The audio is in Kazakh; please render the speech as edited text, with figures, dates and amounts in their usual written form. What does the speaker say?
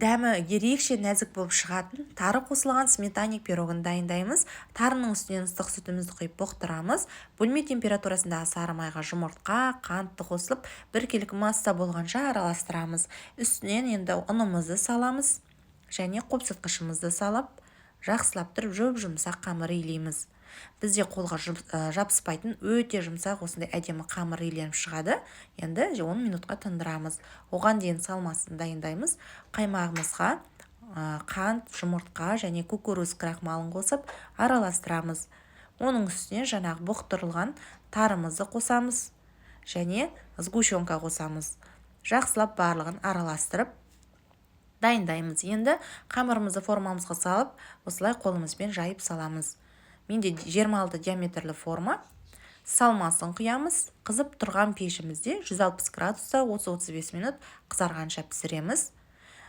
дәмі ерекше нәзік болып шығатын тары қосылған сметанник пирогын дайындаймыз. Тарының үстінен ыстық сүтімізді құйып бұқтырамыз. Бөлме температурасындағы сары майға жұмыртқа, қантты қосылып, біркелкі масса болғанша араластырамыз. Үстінен енді ұнымызды саламыз және қопсытқышымызды салып, жақсылап тұрып жұп-жұмсақ қамыр илейміз. Бізде қолға жабыспайтын өте жұмсақ осындай әдемі қамыр иленіп шығады. Енді 10 минутқа тындырамыз. Оған дейін салмасын дайындаймыз. Қаймағымызға қант, жұмыртқа және кукуруз крахмалын қосып араластырамыз. Оның үстіне жаңағы бұқтырылған тарымызды қосамыз және сгущенка қосамыз. Жақсылап барлығын араластырып дайындаймыз. Енді қамырымызды формамызға салып, осылай қолымызбен жайып саламыз. Менде 26 диаметрлі форма. Салмасын құямыз. Қызып тұрған пешімізде 160 градуста 30-35 минут қызарғанша пісіреміз.